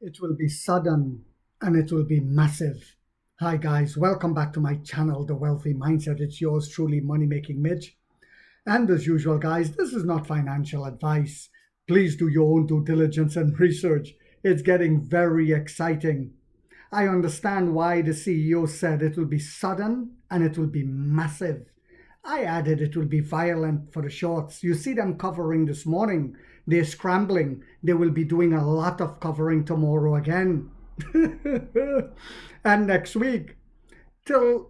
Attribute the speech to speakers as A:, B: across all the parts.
A: It will be sudden and it will be massive. Hi, guys. Welcome back to my channel, The Wealthy Mindset. It's yours truly, Money Making Mitch. And as usual, guys, this is not financial advice. Please do your own due diligence and research. It's getting very exciting. I understand why the CEO said it will be sudden and it will be massive. I added it will be violent for the shorts. You see them covering this morning. They're scrambling. They will be doing a lot of covering tomorrow again. And next week, till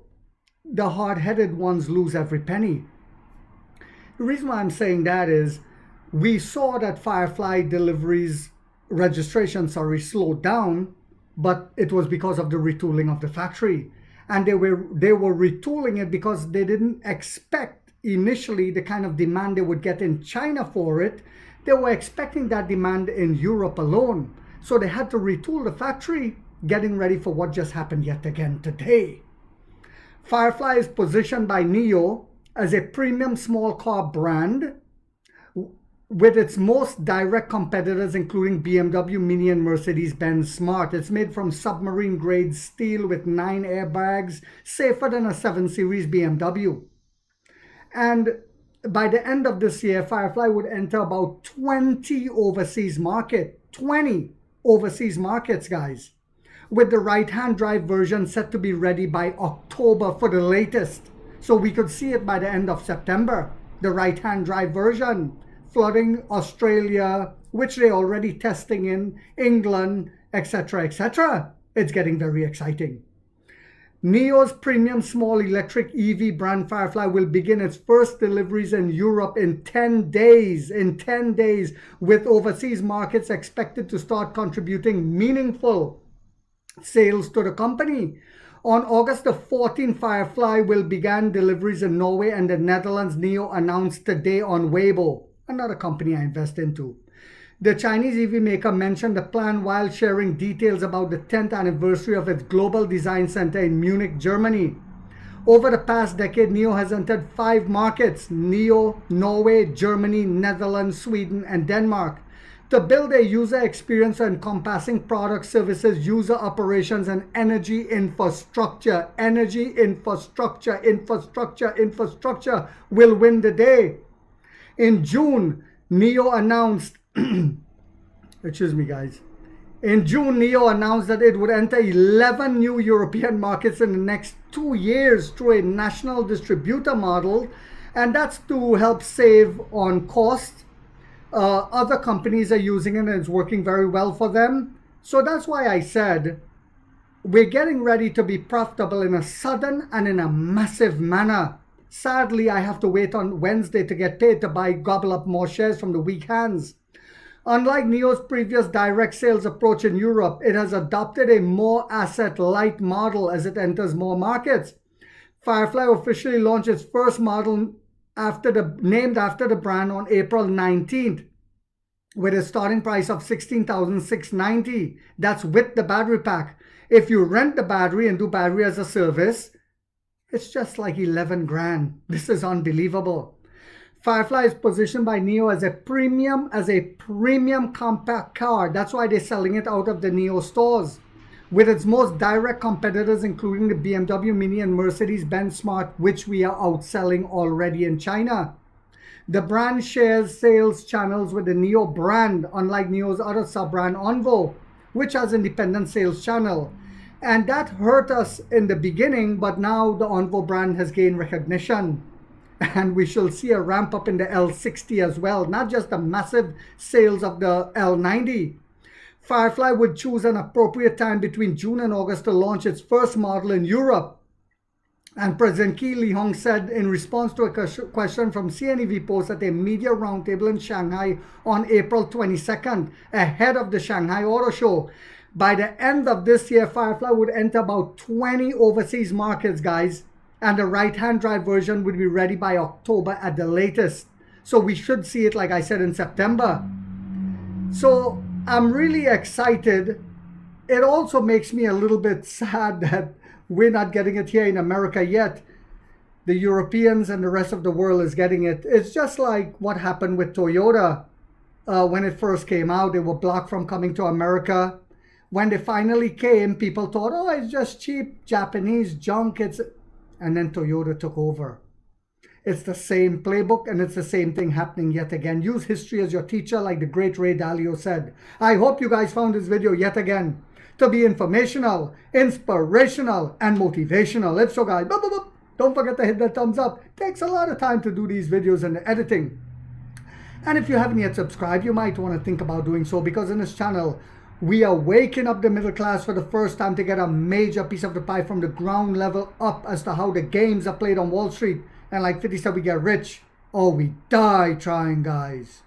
A: the hard-headed ones lose every penny. The reason why I'm saying that is we saw that Firefly deliveries registration, slowed down, but it was because of the retooling of the factory. And they were retooling it because they didn't expect initially the kind of demand they would get in China for it. They were expecting that demand in Europe alone. So they had to retool the factory, getting ready for what just happened yet again today. Firefly is positioned by Nio as a premium small car brand with its most direct competitors, including BMW, Mini, and Mercedes-Benz Smart. It's made from submarine-grade steel with 9 airbags, safer than a 7 Series BMW. And by the end of this year, Firefly would enter about 20 overseas markets, guys, with the right-hand drive version set to be ready by October for the latest. So we could see it by the end of September, the right-hand drive version, flooding Australia, which they're already testing in England, etc., etc. It's getting very exciting. Nio's premium small electric EV brand Firefly will begin its first deliveries in Europe in 10 days. With overseas markets expected to start contributing meaningful sales to the company. On August the 14th, Firefly will begin deliveries in Norway and the Netherlands, Nio announced today on Weibo, another company I invest into. The Chinese EV maker mentioned the plan while sharing details about the 10th anniversary of its global design center in Munich, Germany. Over the past decade, Nio has entered 5 markets: Norway, Germany, Netherlands, Sweden, and Denmark, to build a user experience encompassing product, services, user operations, and energy infrastructure. Energy infrastructure will win the day. In June, Nio announced, excuse me, guys. In June, Nio announced that it would enter 11 new European markets in the next 2 years through a national distributor model, and that's to help save on cost. Other companies are using it and it's working very well for them. So that's why I said we're getting ready to be profitable in a sudden and in a massive manner. Sadly, I have to wait on Wednesday to get paid to gobble up more shares from the weak hands. Unlike Nio's previous direct sales approach in Europe, it has adopted a more asset-light model as it enters more markets. Firefly officially launched its first model named after the brand on April 19th, with a starting price of $16,690. That's with the battery pack. If you rent the battery and do battery as a service, it's just like 11 grand. This is unbelievable. Firefly is positioned by Nio as a premium compact car. That's why they're selling it out of the Nio stores, with its most direct competitors including the BMW, Mini, and Mercedes-Benz Smart, which we are outselling already in China. The brand shares sales channels with the Nio brand, unlike Nio's other sub-brand Onvo, which has independent sales channel. And that hurt us in the beginning, but now the Onvo brand has gained recognition. And we shall see a ramp up in the L60 as well, not just the massive sales of the L90. Firefly would choose an appropriate time between June and August to launch its first model in Europe. And President Ki Li-hong said in response to a question from CNEV Post at a media roundtable in Shanghai on April 22nd, ahead of the Shanghai Auto Show, by the end of this year, Firefly would enter about 20 overseas markets, guys, and the right-hand drive version would be ready by October at the latest. So we should see it, like I said, in September. So I'm really excited. It also makes me a little bit sad that we're not getting it here in America yet. The Europeans and the rest of the world is getting it. It's just like what happened with Toyota when it first came out. They were blocked from coming to America. when they finally came, people thought, oh, it's just cheap Japanese junk. And then Toyota took over. It's the same playbook, and it's the same thing happening yet again. Use history as your teacher, like the great Ray Dalio said. I hope you guys found this video yet again to be informational, inspirational, and motivational. If so, guys, don't forget to hit that thumbs up. It takes a lot of time to do these videos and the editing. And if you haven't yet subscribed, you might want to think about doing so, because in this channel, we are waking up the middle class for the first time to get a major piece of the pie from the ground level up as to how the games are played on Wall Street. And like 50 said, we get rich or we die trying, guys.